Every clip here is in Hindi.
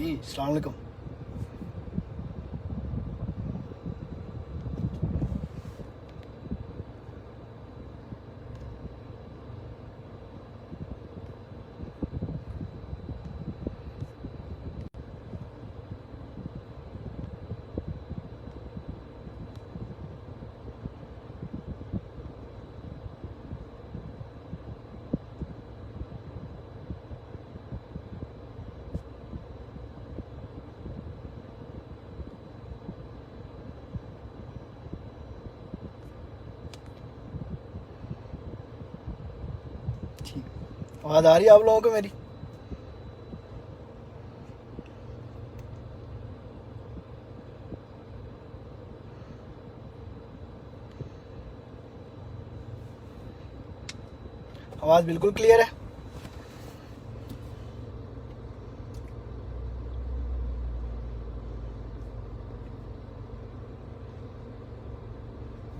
जी अस्सलाम वालेकुम। ठीक, आवाज़ आ रही है आप लोगों को मेरी? आवाज़ बिल्कुल क्लियर है?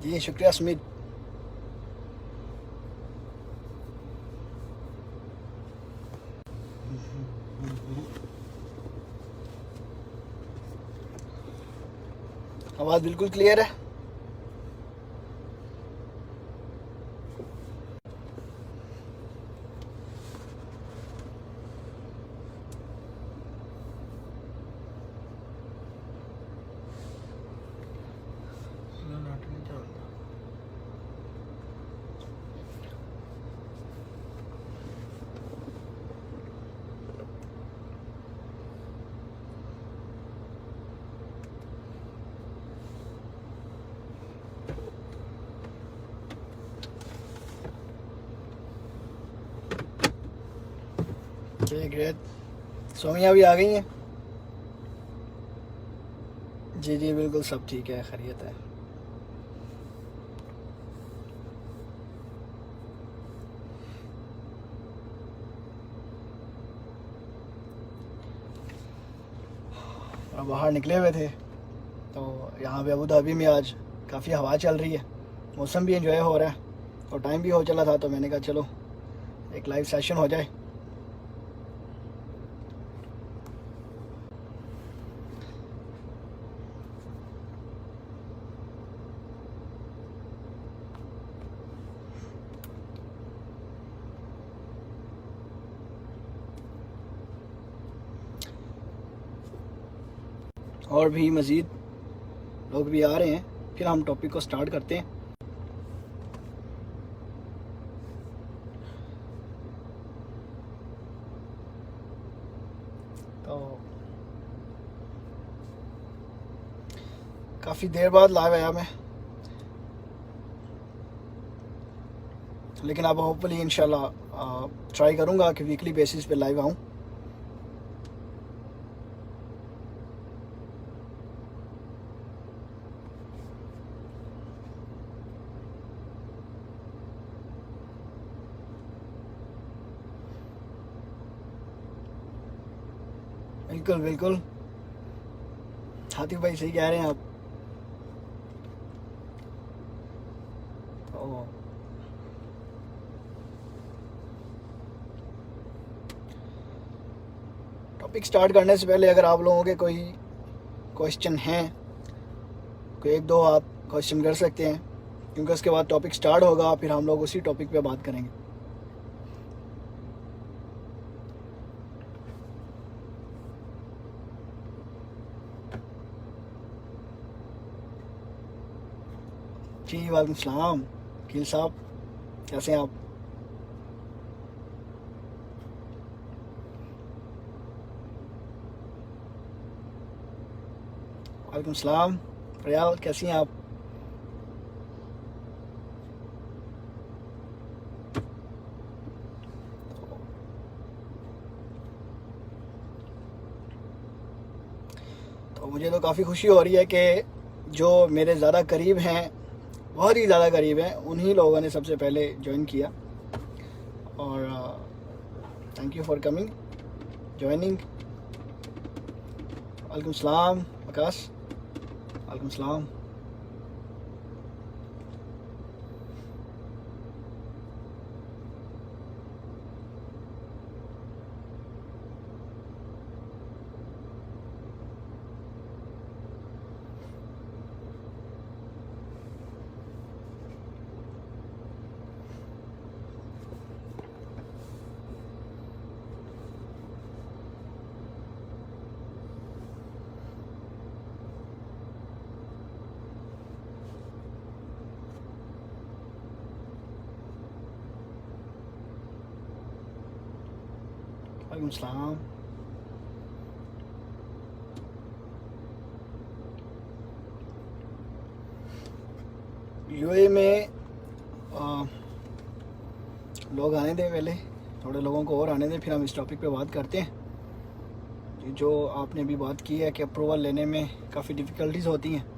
जी शुक्रिया सुमित। आवाज़ बिल्कुल क्लियर है? चलिए ग्रेट। सोमिया भी आ गई हैं? जी जी बिल्कुल सब ठीक है, खैरियत है। और बाहर निकले हुए थे तो यहाँ पे अबू धाबी में आज काफ़ी हवा चल रही है, मौसम भी एंजॉय हो रहा है और टाइम भी हो चला था, तो मैंने कहा चलो एक लाइव सेशन हो जाए। और भी मज़ीद लोग भी आ रहे हैं, फिर हम टॉपिक को स्टार्ट करते हैं। तो काफ़ी देर बाद लाइव आया मैं, लेकिन अब होपफुली इंशाल्लाह ट्राई करूँगा कि वीकली बेसिस पे लाइव आऊँ। बिल्कुल बिल्कुल, हाथी भाई सही कह रहे हैं आप। तो टॉपिक स्टार्ट करने से पहले अगर आप लोगों के कोई क्वेश्चन हैं, कोई एक दो आप क्वेश्चन कर सकते हैं, क्योंकि उसके बाद टॉपिक स्टार्ट होगा, फिर हम लोग उसी टॉपिक पे बात करेंगे। जी वालेकुम सलाम खील साहब, कैसे हैं आप? वालेकुम सलाम प्रयाल, कैसी हैं आप? तो मुझे तो काफ़ी खुशी हो रही है कि जो मेरे ज़्यादा करीब हैं, बहुत ही ज़्यादा करीब हैं, उन्हीं लोगों ने सबसे पहले ज्वाइन किया। और thank you for coming joining. वालेकुम सलाम आकाश, वालेकुम सलाम। वालेकुम सलाम। यूए में लोग आने दें, पहले थोड़े लोगों को और आने दें, फिर हम इस टॉपिक पे बात करते हैं। जो आपने भी बात की है कि अप्रूवल लेने में काफ़ी डिफ़िकल्टीज होती हैं।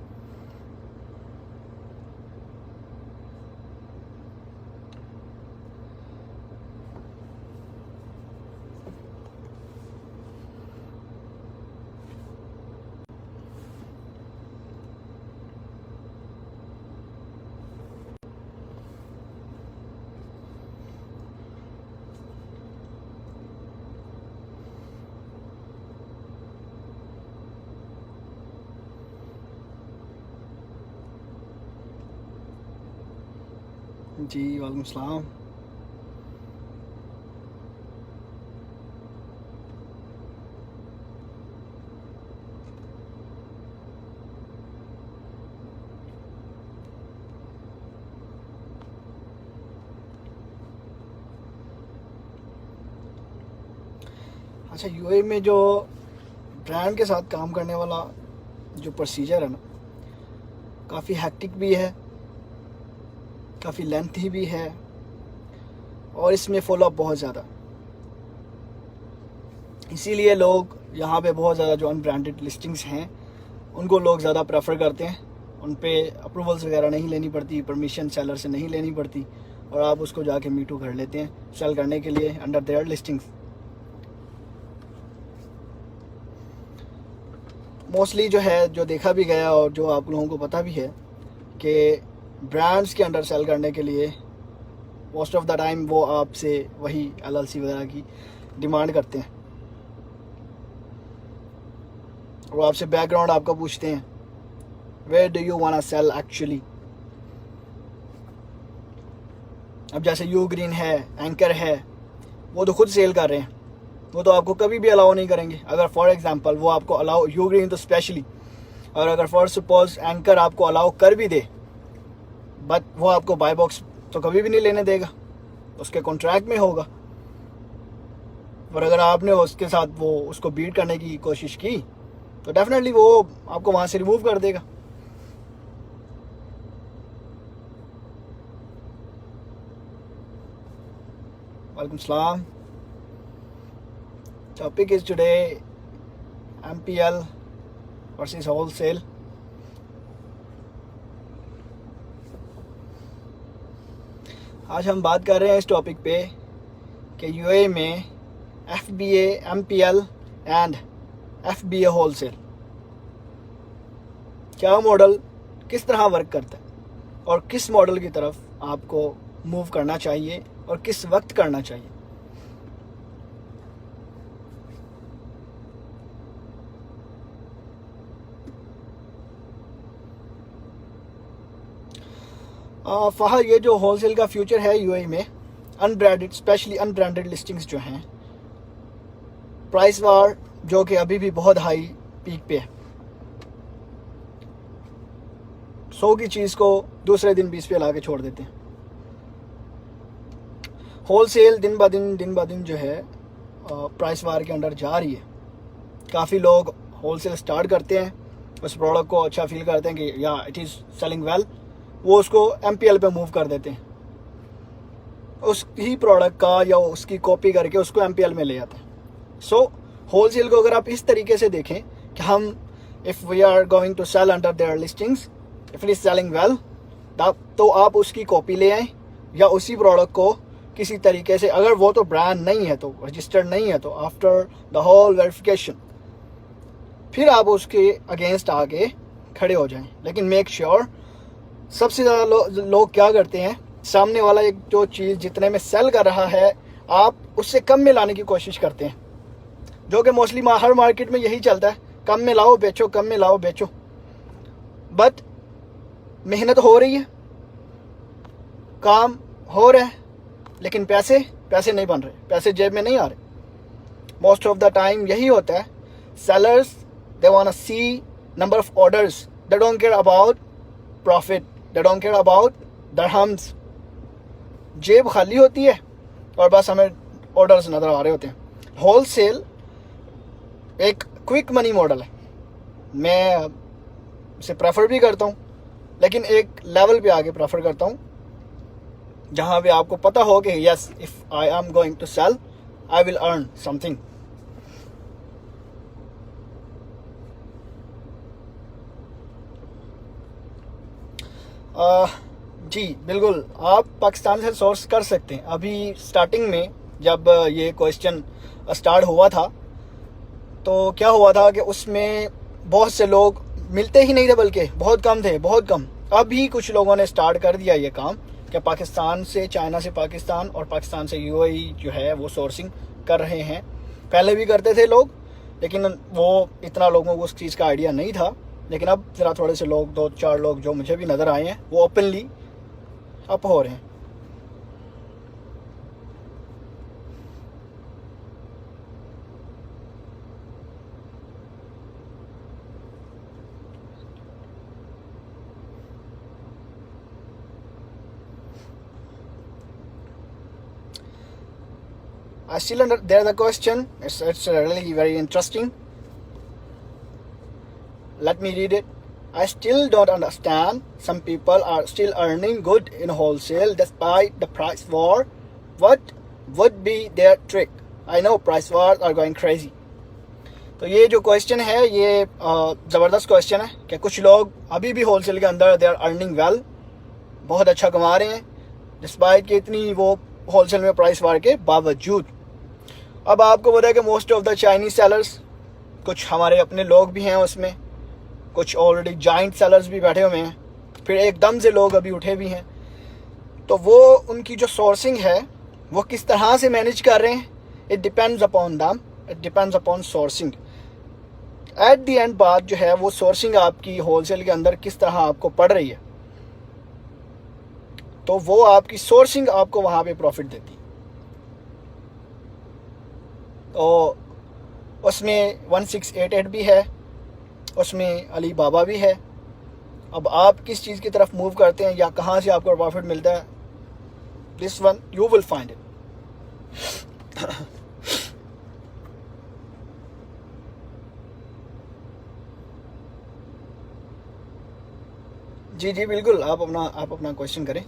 जी वालेकुम सलाम। अच्छा, यूए में जो ब्रांड के साथ काम करने वाला जो प्रोसीजर है ना, काफ़ी हैक्टिक भी है, काफ़ी लेंथी भी है, और इसमें फॉलोअप बहुत ज़्यादा। इसीलिए लोग यहाँ पे बहुत ज़्यादा जो अनब्रांडेड लिस्टिंग्स हैं उनको लोग ज़्यादा प्रेफर करते हैं। उन पे अप्रूवल्स वगैरह नहीं लेनी पड़ती, परमिशन सेलर से नहीं लेनी पड़ती, और आप उसको जाके मीटू कर लेते हैं सेल करने के लिए अंडर देयर लिस्टिंग्स। मोस्टली जो है, जो देखा भी गया और जो आप लोगों को पता भी है कि ब्रांड्स के अंडर सेल करने के लिए मोस्ट ऑफ द टाइम वो आपसे वही एलएलसी वगैरह की डिमांड करते हैं, और आपसे बैकग्राउंड आपका पूछते हैं, where do you want to sell actually. अब जैसे यू ग्रीन है, एंकर है, वो तो खुद सेल कर रहे हैं, वो तो आपको कभी भी अलाउ नहीं करेंगे। अगर फॉर एग्जांपल वो आपको अलाउ, यू ग्रीन तो स्पेशली, और अगर फॉर सपोज एंकर आपको अलाउ कर भी दे, बट वो आपको बाय बॉक्स तो कभी भी नहीं लेने देगा, उसके कॉन्ट्रैक्ट में होगा। और अगर आपने उसके साथ वो उसको बीट करने की कोशिश की तो डेफिनेटली वो आपको वहाँ से रिमूव कर देगा। वालेकुम सलाम। Topic is today MPL versus wholesale. आज हम बात कर रहे हैं इस टॉपिक पे कि यूए में FBA, MPL and FBA wholesale क्या मॉडल किस तरह वर्क करता है, और किस मॉडल की तरफ आपको मूव करना चाहिए और किस वक्त करना चाहिए। फहद, ये जो होलसेल का फ्यूचर है यूएई में, अनब्रांडेड, स्पेशली अनब्रांडेड लिस्टिंग्स जो हैं, प्राइस वार जो कि अभी भी बहुत हाई पीक पे है, 100 की चीज़ को दूसरे दिन 20 पे ला के छोड़ देते हैं। होलसेल दिन ब दिन जो है प्राइस वार के अंडर जा रही है। काफ़ी लोग होलसेल स्टार्ट करते हैं, उस प्रोडक्ट को अच्छा फील करते हैं कि या इट इज़ सेलिंग वेल, वो उसको MPL पे मूव कर देते हैं, उस ही प्रोडक्ट का या उसकी कॉपी करके उसको MPL में ले आते हैं। सो होलसेल को अगर आप इस तरीके से देखें कि हम if we are going to sell under their listings, if it is selling well, तो आप उसकी कॉपी ले आएँ, या उसी प्रोडक्ट को किसी तरीके से, अगर वो तो ब्रांड नहीं है, तो रजिस्टर्ड नहीं है, तो आफ्टर द होल वेरिफिकेशन फिर आप उसके अगेंस्ट आके खड़े हो जाएं। लेकिन मेक श्योर, सबसे ज़्यादा लोग क्या करते हैं, सामने वाला एक जो चीज़ जितने में सेल कर रहा है आप उससे कम में लाने की कोशिश करते हैं, जो कि मोस्टली हर मार्केट में यही चलता है, कम में लाओ बेचो, कम में लाओ बेचो। बट मेहनत हो रही है, काम हो रहा है, लेकिन पैसे नहीं बन रहे, पैसे जेब में नहीं आ रहे। मोस्ट ऑफ द टाइम यही होता है। Sellers, they want to see number of orders, they don't care about profit, they don't care about dirhams. जेब खाली होती है और बस हमें ऑर्डर्स नज़र आ रहे होते हैं। होलसेल एक क्विक मनी मॉडल है, मैं इसे प्रेफर भी करता हूँ, लेकिन एक लेवल पे आगे प्रेफर करता हूँ जहाँ पे आपको पता हो कि yes, if I am going to sell I will earn something. जी बिल्कुल, आप पाकिस्तान से सोर्स कर सकते हैं। अभी स्टार्टिंग में जब ये क्वेश्चन स्टार्ट हुआ था तो क्या हुआ था कि उसमें बहुत से लोग मिलते ही नहीं थे, बल्कि बहुत कम थे, बहुत कम। अभी कुछ लोगों ने स्टार्ट कर दिया ये काम कि पाकिस्तान से, चाइना से पाकिस्तान और पाकिस्तान से यूएई जो है वो सोर्सिंग कर रहे हैं। पहले भी करते थे लोग, लेकिन वो इतना लोगों को उस चीज़ का आइडिया नहीं था। लेकिन अब ज़रा थोड़े से लोग, 2-4 लोग जो मुझे भी नज़र आए हैं, वो ओपनली अप हो रहे हैं। I still there's a question. It's really very interesting. Let me read it. I still don't understand. Some people are still earning good in wholesale despite the price war. What would be their trick? I know price wars are going crazy. तो ये जो क्वेश्चन है ये ज़बरदस्त क्वेश्चन है कि कुछ लोग अभी भी होलसेल के अंदर दे आर अर्निंग वेल, बहुत अच्छा कमा रहे हैं डिस्पाइट कि इतनी वो होलसेल में प्राइस वार के बावजूद। अब आपको पता है कि most of the Chinese sellers, कुछ हमारे अपने लोग भी हैं उसमें, कुछ ऑलरेडी जाइंट सेलर्स भी बैठे हुए हैं, फिर एकदम से लोग अभी उठे भी हैं। तो वो उनकी जो सोर्सिंग है वो किस तरह से मैनेज कर रहे हैं, it depends upon them, it depends upon sourcing. At the and बात जो है वो सोर्सिंग आपकी होलसेल के अंदर किस तरह आपको पड़ रही है, तो वो आपकी सोर्सिंग आपको वहाँ पे प्रॉफिट देती है। तो उसमें 1688 भी है, उसमें अली बाबा भी है। अब आप किस चीज़ की तरफ मूव करते हैं या कहाँ से आपको प्रॉफिट मिलता है, this one you will find it. जी जी बिल्कुल, आप अपना क्वेश्चन करें।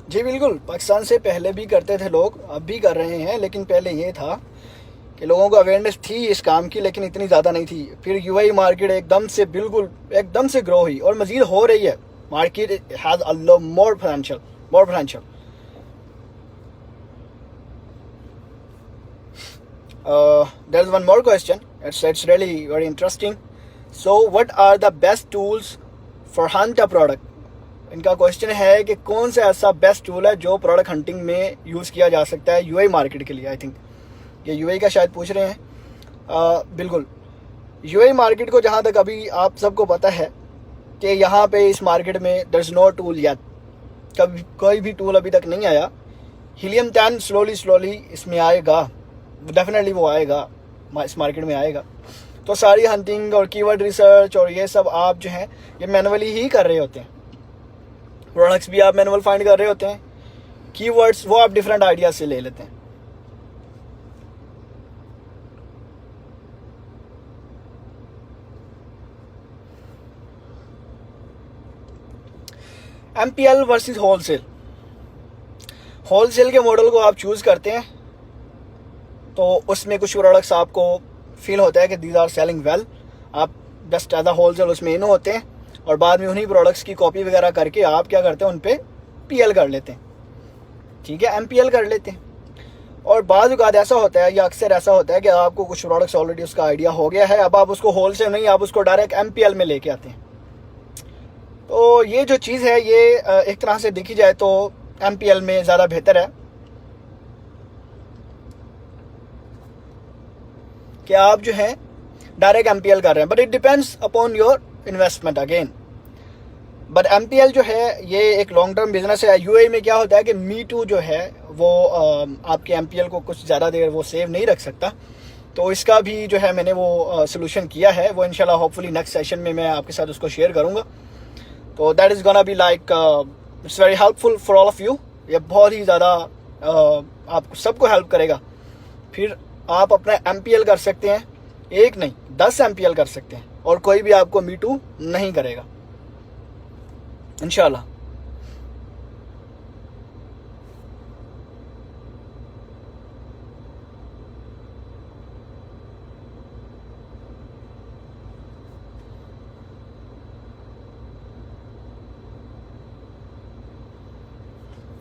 जी बिल्कुल, पाकिस्तान से पहले भी करते थे लोग, अब भी कर रहे हैं, लेकिन पहले ये था कि लोगों को अवेयरनेस थी इस काम की, लेकिन इतनी ज़्यादा नहीं थी। फिर यूएई मार्केट एकदम से, बिल्कुल एकदम से ग्रो हुई और मज़ीद हो रही है। Market has a lot more potential, more potential. There's one more question. It's really very interesting. So what are the best tools for hunt a product? इनका क्वेश्चन है कि कौन सा ऐसा बेस्ट टूल है जो प्रोडक्ट हंटिंग में यूज़ किया जा सकता है यूएई मार्केट के लिए। आई थिंक ये यूएई का शायद पूछ रहे हैं। बिल्कुल, यूएई मार्केट को जहाँ तक अभी आप सबको पता है कि यहाँ पे इस मार्केट में there is no tool yet, कभी कोई भी टूल अभी तक नहीं आया। हीलियम 10 स्लोली इसमें आएगा, डेफिनेटली वो आएगा, इस मार्केट में आएगा। तो सारी हंटिंग और कीवर्ड रिसर्च और ये सब आप जो हैं ये मैनुअली ही कर रहे होते हैं। प्रोडक्ट्स भी आप मैनुअल फाइंड कर रहे होते हैं, कीवर्ड्स वो आप डिफरेंट आइडिया से ले लेते हैं। एमपीएल वर्सेस होलसेल, होलसेल के मॉडल को आप चूज़ करते हैं तो उसमें कुछ प्रोडक्ट्स आपको फील होता है कि दीज आर सेलिंग वेल, आप जस्ट एज अ होलसेल उसमें इन होते हैं और बाद में उन्हीं प्रोडक्ट्स की कॉपी वगैरह करके आप क्या करते हैं, उन पे पीएल कर लेते हैं, ठीक है, एमपीएल कर लेते हैं। और बाद औक़ात ऐसा होता है या अक्सर ऐसा होता है कि आपको कुछ प्रोडक्ट्स ऑलरेडी उसका आइडिया हो गया है, अब आप उसको होलसेल नहीं, आप उसको डायरेक्ट एमपीएल में लेके आते हैं। तो ये जो चीज़ है ये एक तरह से देखी जाए तो एमपीएल में ज़्यादा बेहतर है। कि आप जो है डायरेक्ट MPL कर रहे हैं, but it depends upon your investment again. But MPL जो है ये एक लॉन्ग टर्म बिजनेस है। UAE में क्या होता है कि Me Too जो है वो आपके MPL को कुछ ज़्यादा देर वो सेव नहीं रख सकता, तो इसका भी जो है मैंने वो सोल्यूशन किया है, वो इंशाल्लाह होपफुली नेक्स्ट सेशन में मैं आपके साथ उसको शेयर करूँगा। तो that is gonna be like it's very helpful for all of you. ये बहुत ही ज़्यादा आपको सबको हेल्प करेगा। फिर आप अपना MPL कर सकते हैं, एक नहीं 10 MPL कर सकते हैं, और कोई भी आपको Me Too नहीं करेगा इंशाल्लाह।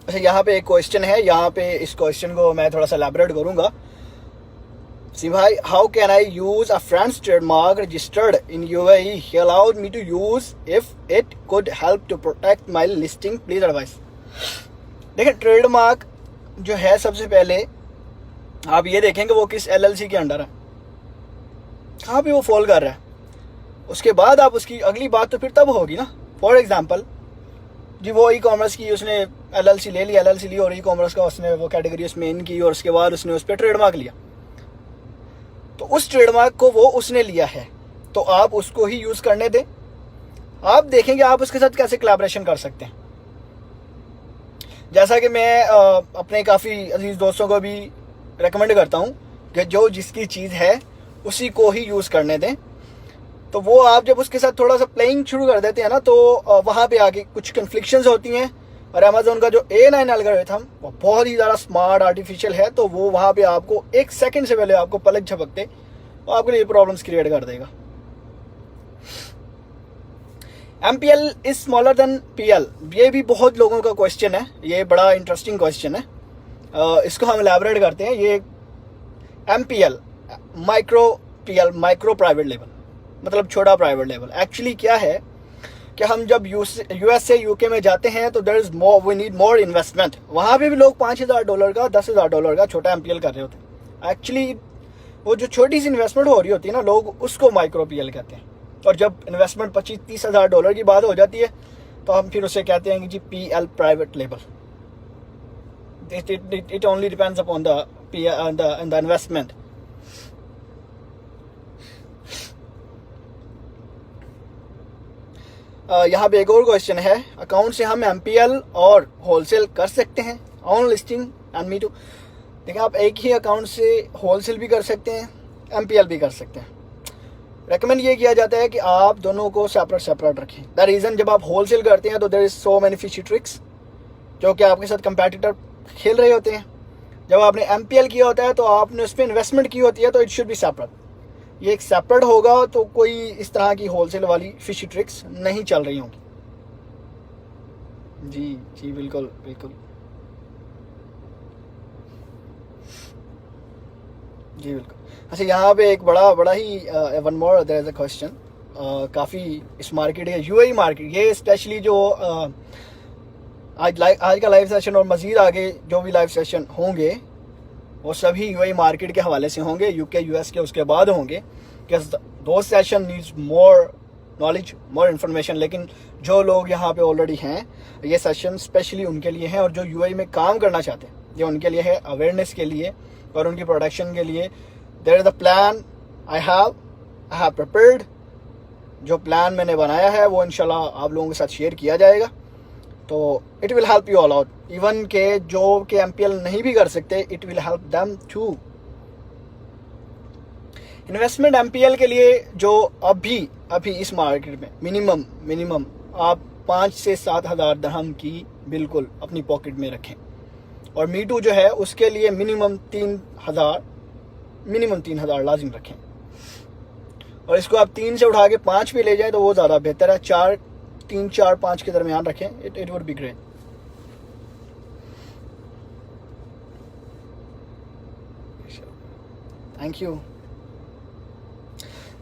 अच्छा, यहाँ पे एक क्वेश्चन है, यहाँ पे इस क्वेश्चन को मैं थोड़ा सा एलैबोरेट करूँगा। सी भाई, how can I use a friend's trademark registered in UAE? He allowed me to use if it could help to protect my listing, please advise. देखिए, ट्रेडमार्क जो है सबसे पहले आप ये देखेंगे वो किस LLC के अंडर है, कहाँ पे वो फॉल कर रहा है। उसके बाद आप उसकी अगली बात तो फिर तब होगी ना। फॉर एग्जाम्पल जी, वो E-कॉमर्स की उसने LLC ले ली, LLC ली और E-कॉमर्स का उसने वो कैटेगरी उसमें इन की, और उसके बाद उसने उस पर ट्रेडमार्क लिया, तो उस ट्रेडमार्क को वो उसने लिया है, तो आप उसको ही यूज करने दें। आप देखेंगे आप उसके साथ कैसे कोलैबोरेशन कर सकते हैं। जैसा कि मैं अपने काफ़ी अजीज दोस्तों को भी रेकमेंड करता हूँ कि जो जिसकी चीज़ है उसी को ही यूज़ करने दें। तो वो आप जब उसके साथ थोड़ा सा प्लेइंग शुरू कर देते हैं ना, तो वहाँ पे आगे कुछ कन्फ्लिक्शंस होती हैं। और अमेजोन का जो A9 एल्गोरिथम वो बहुत ही ज़्यादा स्मार्ट आर्टिफिशियल है, तो वो वहाँ पे आपको 1 सेकंड से पहले आपको पलक झपकते वो आपके लिए प्रॉब्लम्स क्रिएट कर देगा। MPL is smaller than PL, ये भी बहुत लोगों का क्वेश्चन है, ये बड़ा इंटरेस्टिंग क्वेश्चन है। इसको हम एलैबोरेट करते हैं। ये MPL micro PL micro private level, मतलब छोटा प्राइवेट लेवल। एक्चुअली क्या है कि हम जब USA UK में जाते हैं तो there is more, we need more investment. वहाँ पे भी लोग $5,000 का, $10,000 का छोटा MPL कर रहे होते हैं। एक्चुअली वो जो छोटी सी इन्वेस्टमेंट हो रही होती है ना, लोग उसको माइक्रो PL कहते हैं। और जब इन्वेस्टमेंट $25-30 हज़ार की बात हो जाती है तो हम फिर उसे कहते हैं कि जी PL private level. It only depends upon the investment. यहाँ पे एक और क्वेश्चन है, अकाउंट से हम MPL और होलसेल कर सकते हैं on listing and Me Too? देखिए, आप एक ही अकाउंट से होलसेल भी कर सकते हैं, MPL भी कर सकते हैं। रेकमेंड ये किया जाता है कि आप दोनों को सेपरेट रखें। द रीज़न, जब आप होलसेल करते हैं तो there is so many fishy tricks जो कि आपके साथ कंपेटिटर खेल रहे होते हैं। जब आपने MPL किया होता है तो आपने उस पर इन्वेस्टमेंट की होती है, तो इट शुड बी सेपरेट। ये एक सेपरेट होगा तो कोई इस तरह की होलसेल वाली फिशी ट्रिक्स नहीं चल रही होंगी। जी जी, बिल्कुल बिल्कुल जी बिल्कुल। अच्छा, यहाँ पे एक बड़ा ही one more there is a question. काफ़ी इस मार्केट है UAE मार्केट, ये स्पेशली जो आज का लाइव सेशन और मज़ीद आगे जो भी लाइव सेशन होंगे वो सभी UAE मार्केट के हवाले से होंगे, UK US के उसके बाद होंगे। दो session needs more knowledge, more information. लेकिन जो लोग यहाँ पे ऑलरेडी हैं, ये सेशन स्पेशली उनके लिए हैं, और जो UAE में काम करना चाहते हैं ये उनके लिए है, अवेयरनेस के लिए और उनकी प्रोडक्शन के लिए। There is the plan I have prepared. जो प्लान मैंने बनाया है वो इंशाल्लाह आप लोगों के साथ शेयर किया जाएगा, तो it will help you all out. Even के जो के MPL नहीं भी कर सकते, it will help them too. Investment MPL के लिए जो अभी इस मार्केट में मिनिमम आप 5 से 7 हज़ार दिरहम की बिल्कुल अपनी पॉकेट में रखें, और Me Too जो है उसके लिए मिनिमम 3,000 लाजिम रखें। और इसको आप 3 से उठा के 5 पे ले जाएं तो वो ज़्यादा बेहतर है। 3, 4, 5 के दरमियान रखें, it would be great. Thank you.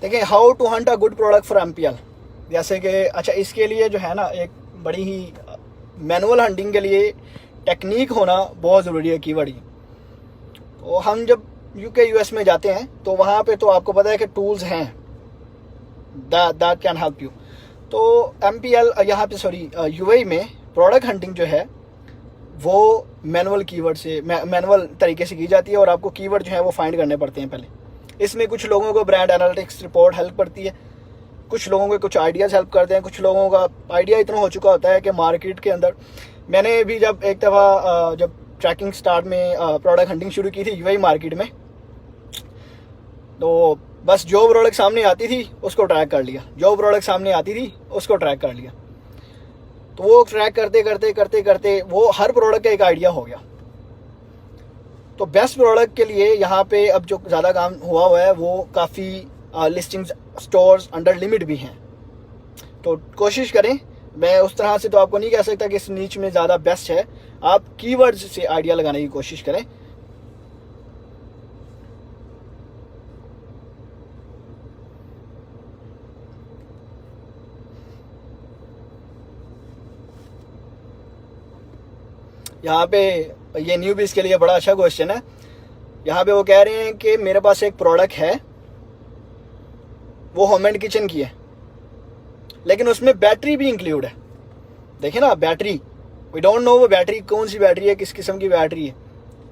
देखिए, how to hunt a good product for MPL। जैसे कि अच्छा, इसके लिए जो है ना एक बड़ी ही मैनुअल हंटिंग के लिए टेक्निक होना बहुत ज़रूरी है, कीवर्ड की। तो हम जब यूके यूएस में जाते हैं तो वहाँ पे तो आपको पता है कि टूल्स हैं दैट कैन हेल्प यू। तो एमपीएल यहाँ पे सॉरी यूएई में प्रोडक्ट हंटिंग जो है वो मैनुअल कीवर्ड से मैनुअल तरीके से की जाती है और आपको कीवर्ड जो है वो फाइंड करने पड़ते हैं पहले। इसमें कुछ लोगों को ब्रांड एनालिटिक्स रिपोर्ट हेल्प करती है, कुछ लोगों के कुछ आइडियाज़ हेल्प करते हैं, कुछ लोगों का आइडिया इतना हो चुका होता है कि मार्केट के अंदर। मैंने भी जब एक दफ़ा जब ट्रैकिंग स्टार्ट में प्रोडक्ट हंटिंग शुरू की थी यूएई मार्केट में, तो बस जो प्रोडक्ट सामने आती थी उसको ट्रैक कर लिया, जो प्रोडक्ट सामने आती थी उसको ट्रैक कर लिया। तो वो ट्रैक करते करते करते करते वो हर प्रोडक्ट का एक आइडिया हो गया। तो बेस्ट प्रोडक्ट के लिए यहाँ पे अब जो ज़्यादा काम हुआ है वो काफ़ी लिस्टिंग्स स्टोर्स अंडर लिमिट भी हैं। तो कोशिश करें, मैं उस तरह से तो आपको नहीं कह सकता कि इस नीच में ज़्यादा बेस्ट है, आप कीवर्ड्स से आइडिया लगाने की कोशिश करें। यहाँ पे ये न्यूबीज के लिए बड़ा अच्छा क्वेश्चन है। यहाँ पे वो कह रहे हैं कि मेरे पास एक प्रोडक्ट है, वो होम एंड किचन की है, लेकिन उसमें बैटरी भी इंक्लूड है। देखिए ना, बैटरी, वी डोंट नो वो बैटरी कौन सी बैटरी है, किस किस्म की बैटरी है।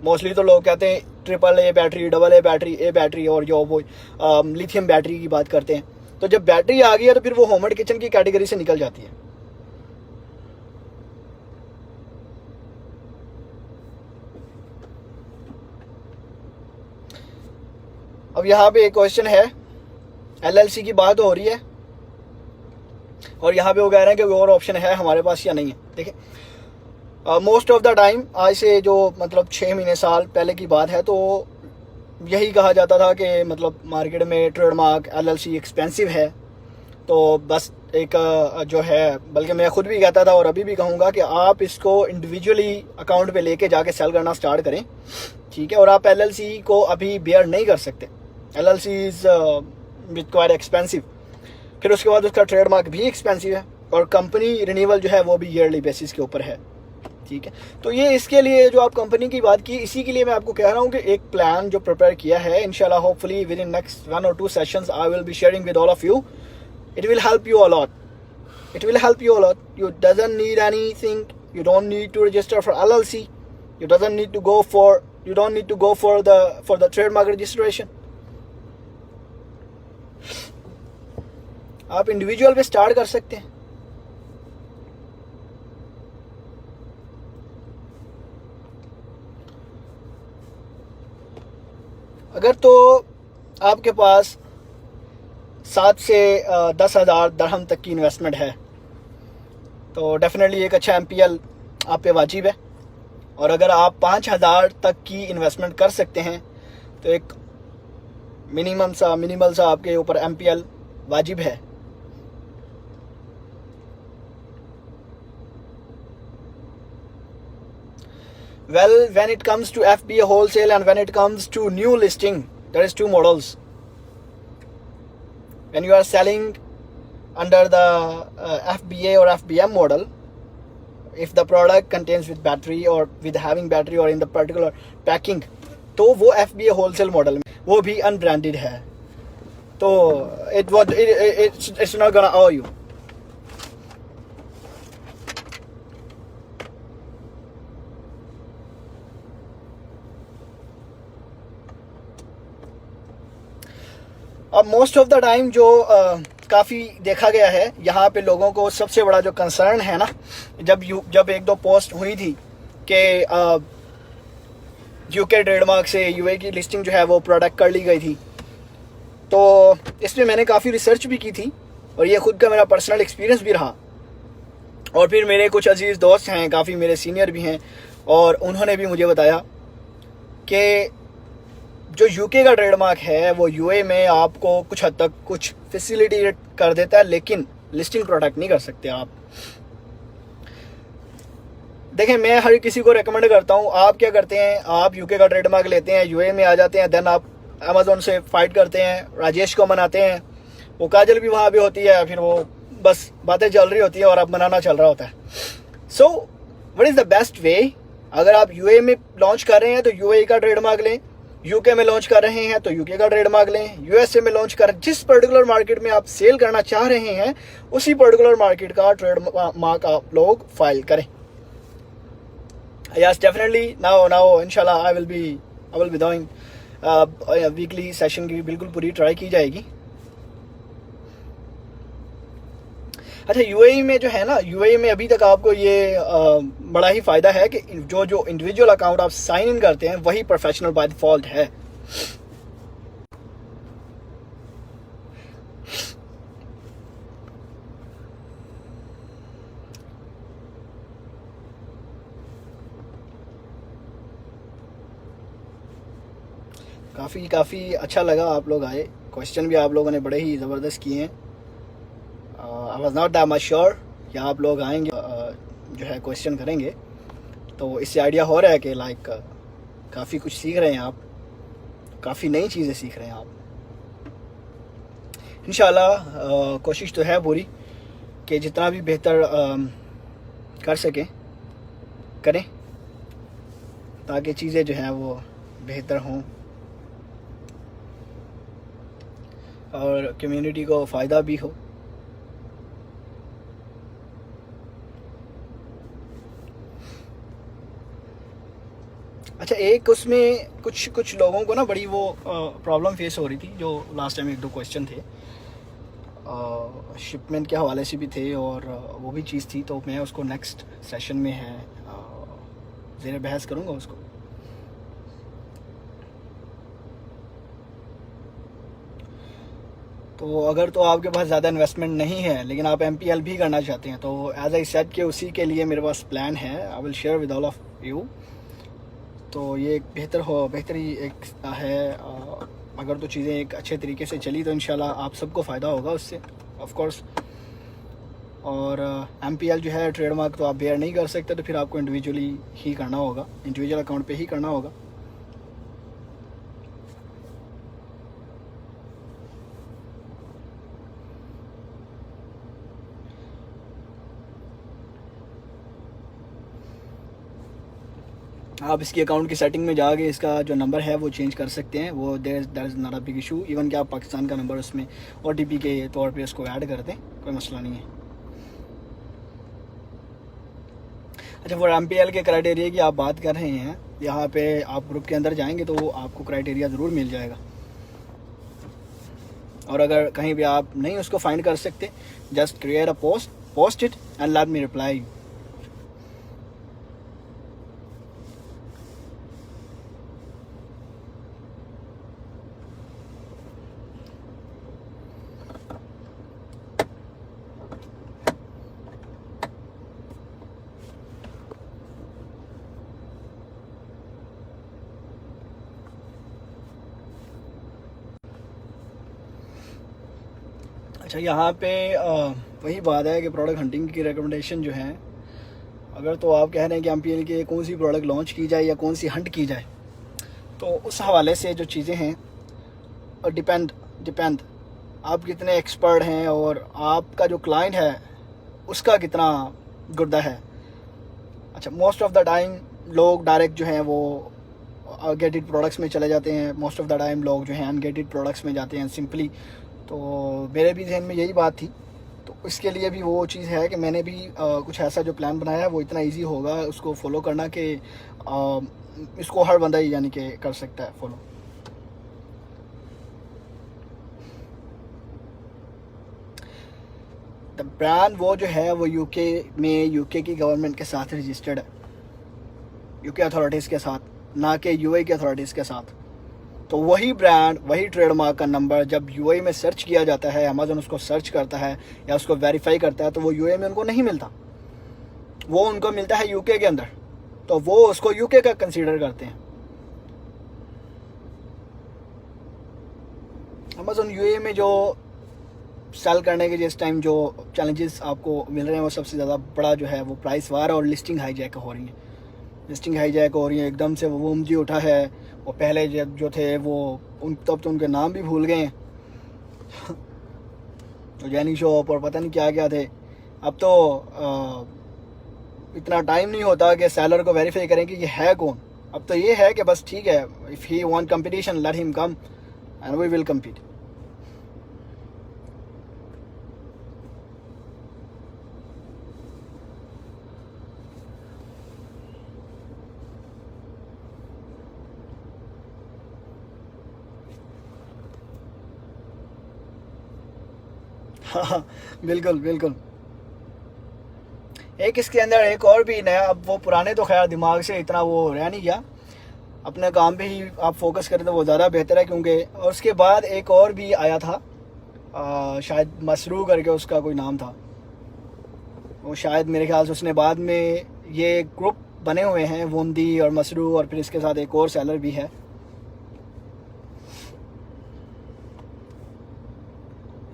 मोस्टली तो लोग कहते हैं triple A battery, double A battery और जो वो लिथियम बैटरी की बात करते हैं। तो जब बैटरी आ गई है तो फिर वो होम एंड किचन की कैटेगरी से निकल जाती है। अब यहाँ पे एक क्वेश्चन है, एलएलसी की बात हो रही है और यहाँ पे वो कह रहे हैं कि कोई और ऑप्शन है हमारे पास या नहीं है। देखिए, मोस्ट ऑफ द टाइम, आज से जो मतलब 6 महीने साल पहले की बात है, तो यही कहा जाता था कि मतलब मार्केट में ट्रेडमार्क एलएलसी एक्सपेंसिव है। तो बस एक जो है, बल्कि मैं खुद भी कहता था और अभी भी कहूँगा कि आप इसको इंडिविजुअली अकाउंट पे लेके जाके सेल करना स्टार्ट करें, ठीक है। और आप एलएलसी को अभी बेयर नहीं कर सकते, एलएलसी इज़ क्वाइट एक्सपेंसिव। फिर उसके बाद उसका ट्रेडमार्क भी एक्सपेंसिव है और कंपनी रिन्यूअल जो है वो भी ईयरली बेसिस के ऊपर है, ठीक है। तो ये इसके लिए जो आप कंपनी की बात की, इसी के लिए मैं आपको कह रहा हूँ कि एक प्लान जो प्रिपेयर किया है, इंशाल्लाह hopefully with in next 1 or 2 sessions I will be sharing with all of you. It will help you a lot. It will help you a lot. You doesn't need anything. You don't need to register for LLC. You don't need to go for the trademark registration. आप इंडिविजुअल पे स्टार्ट कर सकते हैं। अगर तो आपके पास 7 से 10,000 दरहम तक की इन्वेस्टमेंट है तो डेफिनेटली एक अच्छा एमपीएल आप पे वाजिब है। और अगर आप 5,000 तक की इन्वेस्टमेंट कर सकते हैं तो एक मिनिमल सा आपके ऊपर एमपीएल वाजिब है। Well, when it comes to FBA wholesale and when it comes to new listing, there is 2 models. When you are selling under the FBA or FBM model, if the product contains with battery or with having battery or in the particular packing, तो वो FBA wholesale model में वो भी unbranded है, तो it's not gonna owe you. अब मोस्ट ऑफ द टाइम जो काफ़ी देखा गया है यहाँ पे लोगों को सबसे बड़ा जो कंसर्न है ना, जब 1-2 पोस्ट हुई थी कि यूके ट्रेडमार्क से यूए की लिस्टिंग जो है वो प्रोडक्ट कर ली गई थी, तो इसमें मैंने काफ़ी रिसर्च भी की थी और ये खुद का मेरा पर्सनल एक्सपीरियंस भी रहा। और फिर मेरे कुछ अजीज़ दोस्त हैं, काफ़ी मेरे सीनियर भी हैं, और उन्होंने भी मुझे बताया कि जो यूके का ट्रेडमार्क है वो यूए में आपको कुछ हद तक कुछ फैसिलिटी कर देता है, लेकिन लिस्टिंग प्रोडक्ट नहीं कर सकते आप। देखें, मैं हर किसी को रेकमेंड करता हूँ, आप क्या करते हैं, आप यूके का ट्रेडमार्क लेते हैं, यूए में आ जाते हैं, देन आप अमेज़ॉन से फाइट करते हैं, राजेश को मनाते हैं, वो काजल भी वहाँ भी होती है, फिर वो बस बातें चल रही होती है और अब मनाना चल रहा होता है। So what is the best way? अगर आप यूए में लॉन्च कर रहे हैं तो यूए का ट्रेडमार्क लें, यूके में लॉन्च कर रहे हैं तो यूके का ट्रेडमार्क लें, यूएसए में लॉन्च कर जिस पर्टिकुलर मार्केट में आप सेल करना चाह रहे हैं उसी पर्टिकुलर मार्केट का ट्रेडमार्क आप लोग फाइल करें। यस डेफिनेटली नाउ इंशाल्लाह I will be doing weekly session की बिल्कुल पूरी ट्राई की जाएगी। अच्छा यूएई में जो है ना, यूएई में अभी तक आपको ये बड़ा ही फ़ायदा है कि जो इंडिविजुअल अकाउंट आप साइन इन करते हैं वही प्रोफेशनल बाय डिफ़ॉल्ट है। काफ़ी अच्छा लगा आप लोग आए, क्वेश्चन भी आप लोगों ने बड़े ही ज़बरदस्त किए हैं। I was not that much sure कि आप लोग आएंगे जो है क्वेश्चन करेंगे, तो इससे आइडिया हो रहा है कि लाइक काफ़ी कुछ सीख रहे हैं आप, काफ़ी नई चीज़ें सीख रहे हैं आप। इंशाल्लाह कोशिश तो है पूरी कि जितना भी बेहतर कर सकें करें, ताकि चीज़ें जो हैं वो बेहतर हों और कम्युनिटी को फ़ायदा भी हो। अच्छा एक उसमें कुछ लोगों को ना बड़ी वो प्रॉब्लम फेस हो रही थी, जो लास्ट टाइम 1-2 क्वेश्चन थे शिपमेंट के हवाले से भी थे और वो भी चीज़ थी, तो मैं उसको नेक्स्ट सेशन में है ज़ेर बहस करूँगा उसको। तो अगर तो आपके पास ज़्यादा इन्वेस्टमेंट नहीं है लेकिन आप MPL भी करना चाहते हैं तो एज आई सेड कि उसी के लिए मेरे पास प्लान है, I will share with all of you. तो ये एक बेहतरी एक है, अगर तो चीज़ें एक अच्छे तरीके से चली तो इंशाल्लाह आप सबको फ़ायदा होगा उससे ऑफ कोर्स। और MPL जो है ट्रेडमार्क तो आप बेयर नहीं कर सकते, तो फिर आपको इंडिविजुअली ही करना होगा, इंडिविजुअल अकाउंट पे ही करना होगा। आप इसकी अकाउंट की सेटिंग में जाके इसका जो नंबर है वो चेंज कर सकते हैं, वो that is not a big issue. Even कि आप पाकिस्तान का नंबर उसमें OTP के तौर पे उसको ऐड कर दें, कोई मसला नहीं है। अच्छा वो MPL के क्राइटेरिया की आप बात कर रहे हैं, यहाँ पे आप ग्रुप के अंदर जाएंगे तो आपको क्राइटेरिया ज़रूर मिल जाएगा। और अगर कहीं भी आप नहीं उसको फाइंड कर सकते, just create a post it and let me reply. अच्छा यहाँ पे वही बात है कि प्रोडक्ट हंटिंग की रिकमेंडेशन जो है, अगर तो आप कह रहे हैं कि MPL के कौन सी प्रोडक्ट लॉन्च की जाए या कौन सी हंट की जाए, तो उस हवाले से जो चीज़ें हैं और डिपेंड आप कितने एक्सपर्ट हैं और आपका जो क्लाइंट है उसका कितना गुर्दा है। अच्छा मोस्ट ऑफ द टाइम लोग डायरेक्ट जो हैं वो गेटेड प्रोडक्ट्स में चले जाते हैं, मोस्ट ऑफ द टाइम लोग जो हैं अनगेटेड प्रोडक्ट्स में जाते हैं सिंपली। तो मेरे भी जहन में यही बात थी, तो इसके लिए भी वो चीज़ है कि मैंने भी कुछ ऐसा जो प्लान बनाया है वो इतना इजी होगा उसको फॉलो करना कि इसको हर बंदा ही यानी कि कर सकता है फॉलो। द ब्रांड वो जो है वो यूके की गवर्नमेंट के साथ रजिस्टर्ड है, यूके अथॉरिटीज़ के साथ, ना कि यूएई की अथॉरिटीज़ के साथ। तो वही ब्रांड वही ट्रेडमार्क का नंबर जब यूएई में सर्च किया जाता है, अमेज़न उसको सर्च करता है या उसको वेरीफाई करता है, तो वो यूएई में उनको नहीं मिलता, वो उनको मिलता है यूके के अंदर, तो वो उसको यूके का कंसीडर करते हैं। अमेज़न यूएई में जो सेल करने के जिस टाइम जो चैलेंजेस आपको मिल रहे हैं वो सबसे ज़्यादा बड़ा जो है वो प्राइस वार और लिस्टिंग हाईजैक हो रही है। लिस्टिंग हाईजैक हो रही है, एकदम से वो मुझे उठा है, वो पहले जो थे वो तब तो उनके नाम भी भूल गए हैं तो जैनी शॉप और पता नहीं क्या क्या थे। अब तो इतना टाइम नहीं होता कि सेलर को वेरीफाई करें कि ये है कौन, अब तो ये है कि बस ठीक है, if he want competition let him come and we will compete. हाँ बिल्कुल बिल्कुल। एक इसके अंदर एक और भी नया, अब वो पुराने तो खैर दिमाग से इतना वो रह नहीं गया, अपने काम पे ही आप फोकस करें तो वो ज़्यादा बेहतर है। क्योंकि और उसके बाद एक और भी आया था, शायद मसरू करके उसका कोई नाम था, वो शायद मेरे ख्याल से उसने बाद में ये ग्रुप बने हुए हैं वोंदी और मसरू, और फिर इसके साथ एक और सेलर भी है।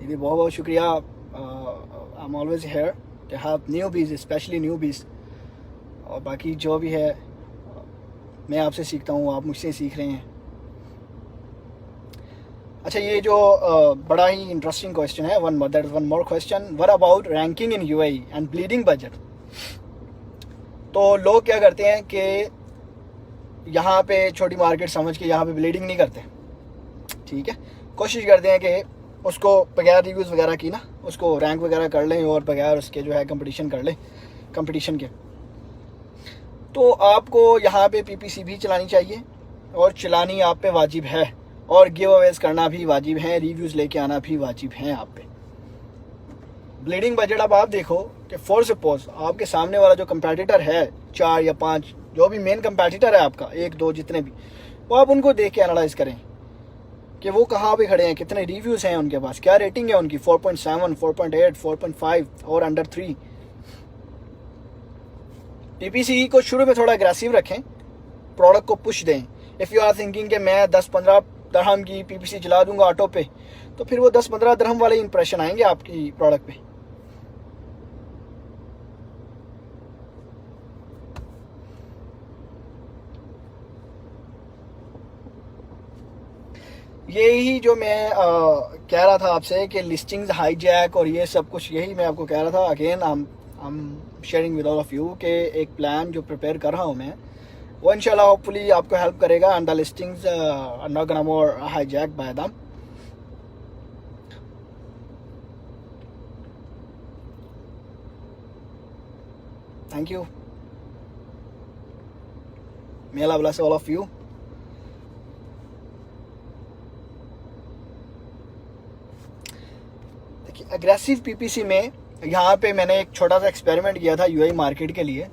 दीदी बहुत बहुत शुक्रिया। I am always here to have newbies, especially newbies, और बाकी जो भी है मैं आपसे सीखता हूँ, आप मुझसे सीख रहे हैं। अच्छा, ये जो बड़ा ही इंटरेस्टिंग क्वेश्चन है, one more question, what about ranking in UAE and bleeding budget. तो लोग क्या करते हैं कि यहाँ पे छोटी मार्केट समझ के यहाँ पे ब्लीडिंग नहीं करते, ठीक है, कोशिश करते हैं कि उसको बगैर रिव्यूज़ वगैरह की ना उसको रैंक वगैरह कर लें और बगैर उसके जो है कंपटीशन कर लें कंपटीशन के। तो आपको यहाँ पे पीपीसी भी चलानी चाहिए, और चलानी आप पे वाजिब है, और गिव अवेज करना भी वाजिब है, रिव्यूज़ लेके आना भी वाजिब है आप पे। ब्लीडिंग बजट अब आप देखो कि फॉर सपोज आपके सामने वाला जो कंपेटिटर है, 4 या 5 जो भी मेन कंपेटिटर है आपका, 1-2 जितने भी, वो आप उनको देख के एनालाइज करें कि वो कहाँ पे खड़े हैं, कितने रिव्यूज़ हैं उनके पास, क्या रेटिंग है उनकी, 4.7, 4.8, 4.5 और अंडर 3। पीपीसी को शुरू में थोड़ा अग्रेसिव रखें, प्रोडक्ट को पुश दें। इफ़ यू आर थिंकिंग कि मैं 10-15 दरहम की पीपीसी चला दूंगा ऑटो पे, तो फिर वो 10-15 दरहम वाले इंप्रेशन आएंगे आपकी प्रोडक्ट पे। यही जो मैं कह रहा था आपसे कि लिस्टिंग्स हाईजैक और ये सब कुछ, यही मैं आपको कह रहा था। Again I am sharing with all of you कि एक प्लान जो प्रिपेयर कर रहा हूँ मैं, वो इंशाल्लाह होपफुली आपको हेल्प करेगा, and the listings are not gonna more hijack by them. Thank you, may Allah bless all of you। देखिए, अग्रेसिव पीपीसी में यहाँ पे मैंने एक छोटा सा एक्सपेरिमेंट किया था यूएई मार्केट के लिए।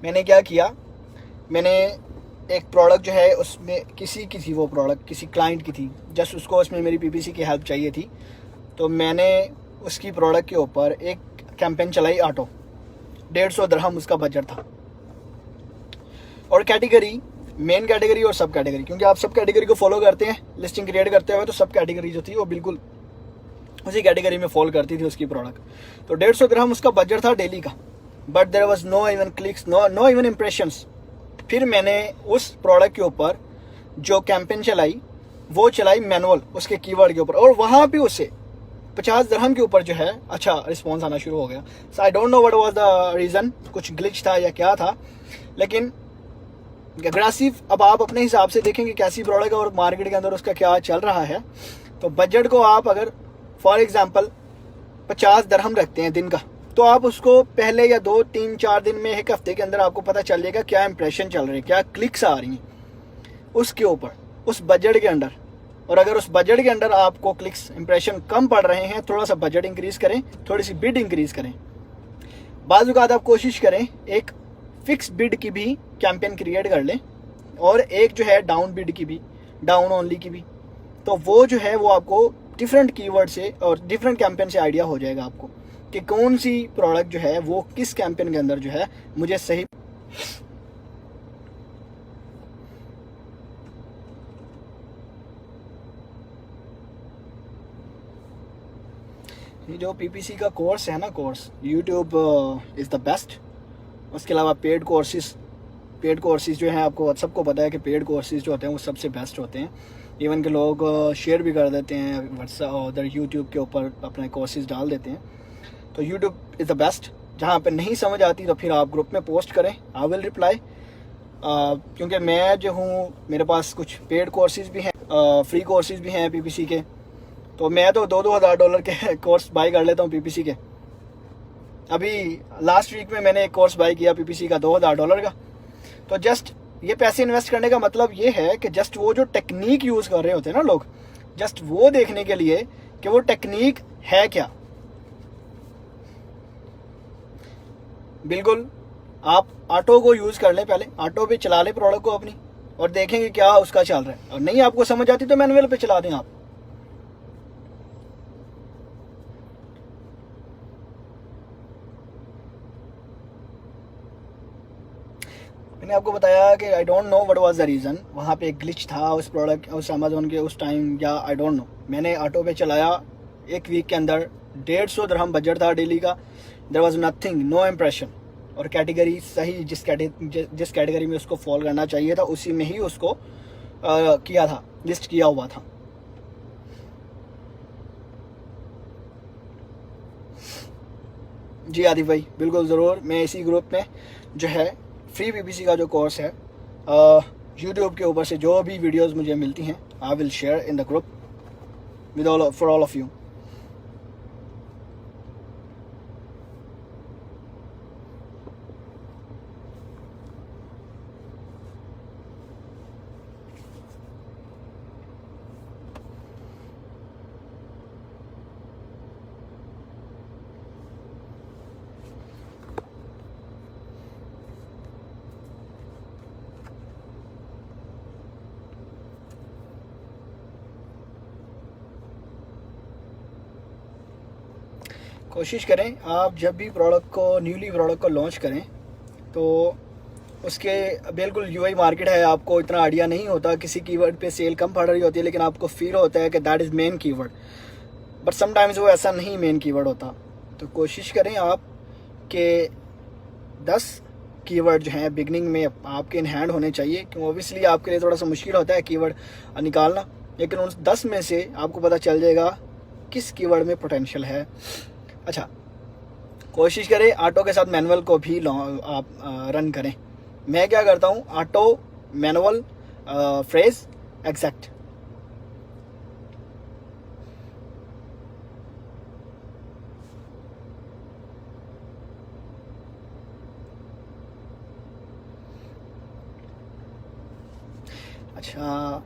मैंने क्या किया, मैंने एक प्रोडक्ट जो है उसमें किसी की थी, वो प्रोडक्ट किसी क्लाइंट की थी, जस्ट उसको उसमें मेरी पीपीसी की हेल्प चाहिए थी, तो मैंने उसकी प्रोडक्ट के ऊपर एक कैंपेन चलाई ऑटो, 150 दरहम उसका बजट था। और कैटेगरी, मेन कैटेगरी और सब कैटेगरी, क्योंकि आप सब कैटेगरी को फॉलो करते हैं लिस्टिंग क्रिएट करते हुए, तो सब कैटेगरी जो थी वो बिल्कुल उसी कैटेगरी में फॉल करती थी उसकी प्रोडक्ट। तो 150 दरहम उसका बजट था डेली का, but there was no even clicks, no even impressions. फिर मैंने उस प्रोडक्ट के ऊपर जो कैंपेन चलाई, वो चलाई मैनुअल उसके कीवर्ड के ऊपर, और वहाँ भी उससे 50 दरहम के ऊपर जो है अच्छा रिस्पॉन्स आना शुरू हो गया। So I don't know what was the reason, कुछ ग्लिच था या क्या था, लेकिन अग्रेसिव अब आप अपने हिसाब से देखेंगे कैसी प्रोडक्ट है और मार्केट के अंदर उसका क्या चल रहा है। तो बजट को आप अगर फॉर एग्जांपल 50 दरहम रखते हैं दिन का, तो आप उसको पहले या 2-3-4 दिन में, एक हफ्ते के अंदर आपको पता चल जाएगा क्या इंप्रेशन चल रहे हैं, क्या क्लिक्स आ रही हैं उसके ऊपर, उस बजट के अंडर। और अगर उस बजट के अंडर आपको क्लिक्स इंप्रेशन कम पड़ रहे हैं, थोड़ा सा बजट इंक्रीज करें, थोड़ी सी बिड इंक्रीज करें। बाज़ औक़ात आप कोशिश करें एक फिक्स बिड की भी कैंपेन क्रिएट कर लें, और एक जो है डाउन बिड की भी, डाउन ओनली की भी। तो वो जो है वो आपको डिफरेंट कीवर्ड से और डिफरेंट कैंपेन से आइडिया हो जाएगा आपको कि कौन सी प्रोडक्ट जो है वो किस कैंपेन के अंदर जो है मुझे सही। ये जो पीपीसी का कोर्स है ना, course YouTube is the best. उसके अलावा पेड कोर्सेज जो हैं, आपको सबको पता है कि पेड कोर्सेज जो होते हैं वो सबसे बेस्ट होते हैं। इवन के लोग शेयर भी कर देते हैं व्हाट्सएप उधर यूट्यूब के ऊपर अपने कोर्सेज डाल देते हैं। तो यूट्यूब इज़ द बेस्ट। जहाँ पे नहीं समझ आती तो फिर आप ग्रुप में पोस्ट करें, आई विल रिप्लाई। क्योंकि मैं जो हूँ, मेरे पास कुछ पेड कोर्सेज भी हैं, फ्री कोर्सेज भी हैं पीपीसी के, तो मैं तो $2,000 के कोर्स बाई कर लेता हूँ पीपीसी के। अभी लास्ट वीक में मैंने एक कोर्स बाई किया पीपीसी का $2,000 का। तो जस्ट ये पैसे इन्वेस्ट करने का मतलब ये है कि जस्ट वो जो टेक्निक यूज़ कर रहे होते हैं ना लोग, जस्ट वो देखने के लिए कि वो टेक्निक है क्या। बिल्कुल आप ऑटो को यूज़ कर लें, पहले ऑटो पे चला लें प्रोडक्ट को अपनी, और देखेंगे क्या उसका चल रहा है। और नहीं आपको समझ आती तो मैनुअल पे चला दें आप। मैंने आपको बताया कि आई don't know what was the reason, वहाँ पे एक ग्लिच था उस प्रोडक्ट, उस अमेज़ोन के उस टाइम, या आई डोंट नो। मैंने ऑटो पे चलाया, एक वीक के अंदर 150 दिरहम बजट था डेली का। There was nothing, no impression. और कैटेगरी सही, जिस कैटेगरी में उसको फॉल करना चाहिए था उसी में ही उसको किया था, लिस्ट किया हुआ था। जी आदिफ भाई, बिल्कुल ज़रूर। मैं इसी ग्रुप में जो है फ्री पीपीसी का जो कोर्स है, यूट्यूब के ऊपर से जो भी वीडियोस मुझे मिलती हैं, I will share in the group with for all of you. कोशिश करें आप जब भी न्यूली प्रोडक्ट को लॉन्च करें तो उसके बिल्कुल यूआई मार्केट है, आपको इतना आइडिया नहीं होता, किसी कीवर्ड पे सेल कम पड़ रही होती है लेकिन आपको फील होता है कि that is main keyword, but sometimes वो ऐसा नहीं मेन कीवर्ड होता। तो कोशिश करें आप कि 10 कीवर्ड जो हैं बिगनिंग में आपके इन हैंड होने चाहिए, क्योंकि ओबियसली आपके लिए थोड़ा सा मुश्किल होता है कीवर्ड निकालना, लेकिन उन 10 में से आपको पता चल जाएगा किस कीवर्ड में पोटेंशियल है। अच्छा, कोशिश करें ऑटो के साथ मैनुअल को भी आप रन करें। मैं क्या करता हूँ, ऑटो, मैनुअल, फ्रेज, एग्जैक्ट। अच्छा,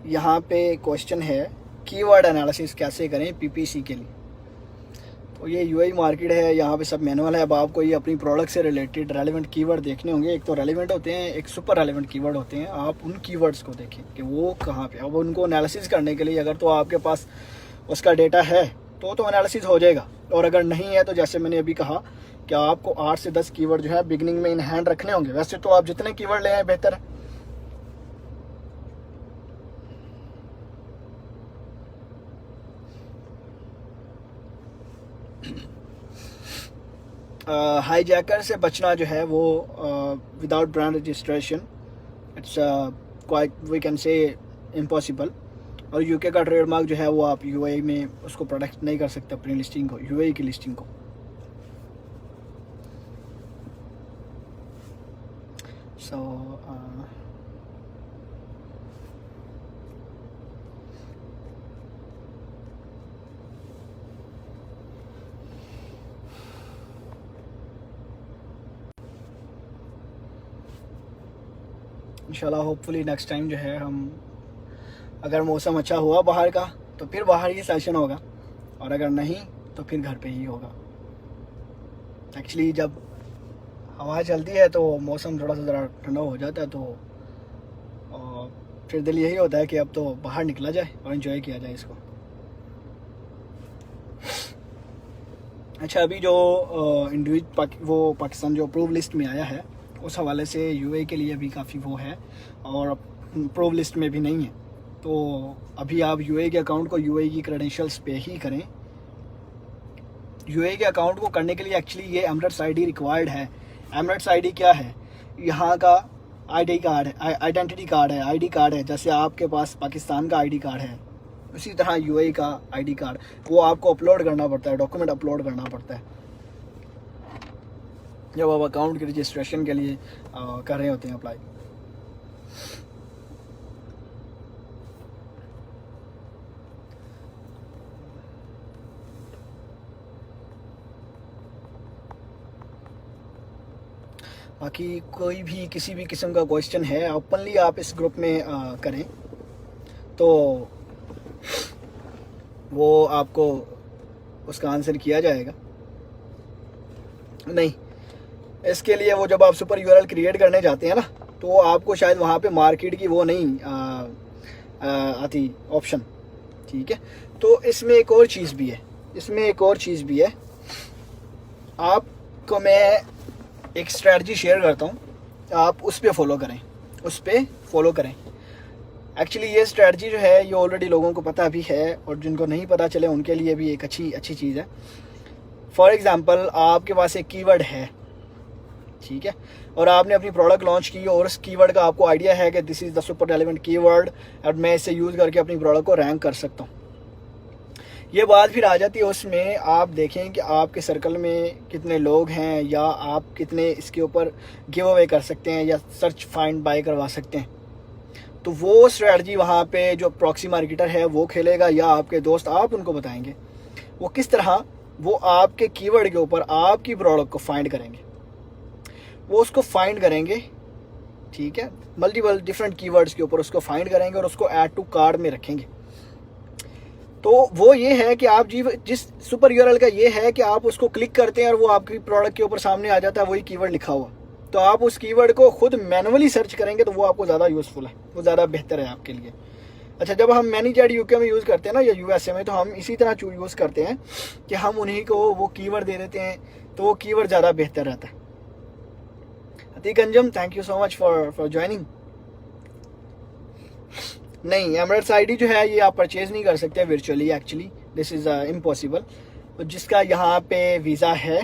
यहाँ पे क्वेश्चन है कीवर्ड एनालिसिस कैसे करें पीपीसी के लिए। तो ये यूआई मार्केट है, यहाँ पे सब मैनुअल है। अब आपको ये अपनी प्रोडक्ट से रिलेटेड रेलेवेंट कीवर्ड देखने होंगे। एक तो रेलेवेंट होते हैं, एक सुपर रेलेवेंट कीवर्ड होते हैं। आप उन कीवर्ड्स को देखें कि वो कहाँ पे। अब उनको एनालिसिस करने के लिए अगर तो आपके पास उसका डेटा है तो एनालिसिस हो जाएगा, और अगर नहीं है तो जैसे मैंने अभी कहा कि आपको 8 से 10 कीवर्ड जो है बिगनिंग में इन हैंड रखने होंगे। वैसे तो आप जितने कीवर्ड ले आए बेहतर है। हाईजैकर से बचना जो है वो without brand registration it's quite we can say impossible. और यूके का ट्रेडमार्क जो है वो आप यूएई में उसको प्रोटेक्ट नहीं कर सकते अपनी लिस्टिंग को, यूएई की लिस्टिंग को। सो इंशाल्लाह होपफुली नेक्स्ट टाइम जो है हम, अगर मौसम अच्छा हुआ बाहर का तो फिर बाहर ही सेशन होगा, और अगर नहीं तो फिर घर पे ही होगा। एक्चुअली जब हवा चलती है तो मौसम थोड़ा सा ज़रा ठंडा हो जाता है, तो फिर दिल यही होता है कि अब तो बाहर निकला जाए और इन्जॉय किया जाए इसको। अच्छा, अभी जो वो पाकिस्तान जो अप्रूव लिस्ट में आया है उस हवाले से यूएई के लिए भी काफ़ी वो है, और अप्रूव लिस्ट में भी नहीं है। तो अभी आप यूएई के अकाउंट को यूएई की क्रेडेंशियल्स पे ही करें। यूएई के अकाउंट को करने के लिए एक्चुअली ये एमिरेट्स आईडी रिक्वायर्ड है। एमिरेट्स आईडी क्या है? यहाँ का आईडी कार्ड है, आइडेंटिटी कार्ड है, आईडी कार्ड है। जैसे आपके पास पाकिस्तान का आईडी कार्ड है, उसी तरह यूएई का आईडी कार्ड वो आपको अपलोड करना पड़ता है, डॉक्यूमेंट अपलोड करना पड़ता है। जब आप अकाउंट के रजिस्ट्रेशन के लिए कर रहे होते हैं अप्लाई। बाकी कोई भी किसी भी किस्म का क्वेश्चन है ओपनली आप इस ग्रुप में करें तो वो आपको उसका आंसर किया जाएगा। नहीं, इसके लिए वो जब आप सुपर यूआरएल क्रिएट करने जाते हैं ना, तो आपको शायद वहाँ पे मार्केट की वो नहीं आती ऑप्शन, ठीक है। तो इसमें एक और चीज़ भी है, आपको मैं एक स्ट्रेटजी शेयर करता हूँ, आप उस पर फॉलो करें। एक्चुअली ये स्ट्रेटजी जो है ये ऑलरेडी लोगों को पता भी है, और जिनको नहीं पता चले उनके लिए भी एक अच्छी चीज़ है। फॉर एग्ज़ाम्पल, आपके पास एक कीवर्ड है, ठीक है, और आपने अपनी प्रोडक्ट लॉन्च की और उस कीवर्ड का आपको आइडिया है कि this is the super relevant keyword और मैं इसे यूज़ करके अपनी प्रोडक्ट को रैंक कर सकता हूँ। ये बात फिर आ जाती है उसमें, आप देखें कि आपके सर्कल में कितने लोग हैं, या आप कितने इसके ऊपर गिव अवे कर सकते हैं या सर्च फाइंड बाय करवा सकते हैं। तो वो स्ट्रेटजी वहाँ पे जो प्रॉक्सी मार्केटर है वो खेलेगा, या आपके दोस्त, आप उनको बताएंगे वो किस तरह वो आपके कीवर्ड के ऊपर आपकी प्रोडक्ट को फाइंड करेंगे। वो उसको फाइंड करेंगे, ठीक है, मल्टीपल डिफरेंट कीवर्ड्स के ऊपर उसको फाइंड करेंगे और उसको ऐड टू कार्ट में रखेंगे। तो वो ये है कि आप जिस सुपर यूआरएल का ये है कि आप उसको क्लिक करते हैं और वो आपकी प्रोडक्ट के ऊपर सामने आ जाता है वही कीवर्ड लिखा हुआ। तो आप उस कीवर्ड को खुद मैनुअली सर्च करेंगे तो वो आपको ज़्यादा यूज़फुल है, वो ज़्यादा बेहतर है आपके लिए। अच्छा, जब हम मैनीचैट यूके में यूज़ करते हैं ना, या यूएसए में, तो हम इसी तरह यूज़ करते हैं कि हम उन्हीं को वो कीवर्ड दे देते हैं, तो वो कीवर्ड ज़्यादा बेहतर रहता है। Atiq Anjum, thank you so much for joining. नहीं, एमरेट्स आईडी जो है ये आप परचेज़ नहीं कर सकते virtually, actually this is impossible. तो जिसका यहाँ पे वीज़ा है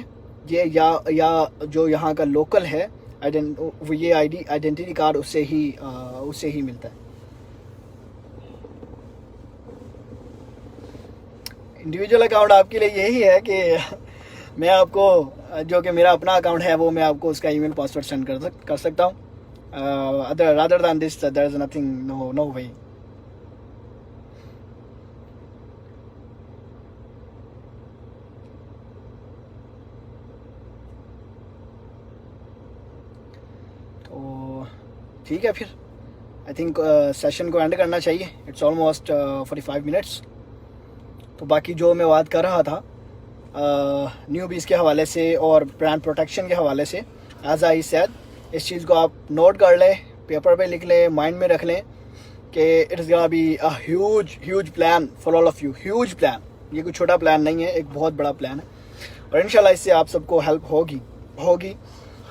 ये या जो यहाँ का लोकल है ये आइडेंटिटी कार्ड उससे ही मिलता है। इंडिविजुअल अकाउंट आपके लिए यही है कि मैं आपको, जो कि मेरा अपना अकाउंट है, वो मैं आपको उसका ईमेल पासवर्ड सेंड कर सकता हूँ। rather than this there is nothing, no way। तो ठीक है, फिर आई थिंक सेशन को एंड करना चाहिए। It's almost 45 minutes. तो बाकी जो मैं बात कर रहा था न्यूबीज़ के हवाले से और ब्रांड प्रोटेक्शन के हवाले से, एज आई सेड, इस चीज़ को आप नोट कर लें, पेपर पे लिख लें, माइंड में रख लें कि it's gonna be a huge plan for all of you. Huge plan, ये कोई छोटा प्लान नहीं है, एक बहुत बड़ा प्लान है, और इंशाल्लाह इससे आप सबको हेल्प होगी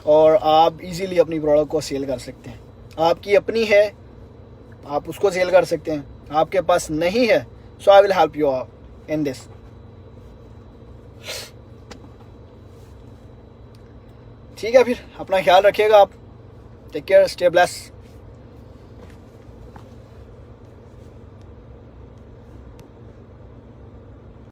और आप इजीली अपनी प्रोडक्ट को सेल कर सकते हैं। आपकी अपनी है, आप उसको सेल कर सकते हैं, आपके पास नहीं है, so I will help you in this. ठीक है, फिर अपना ख्याल रखिएगा आप। Take care, stay bless.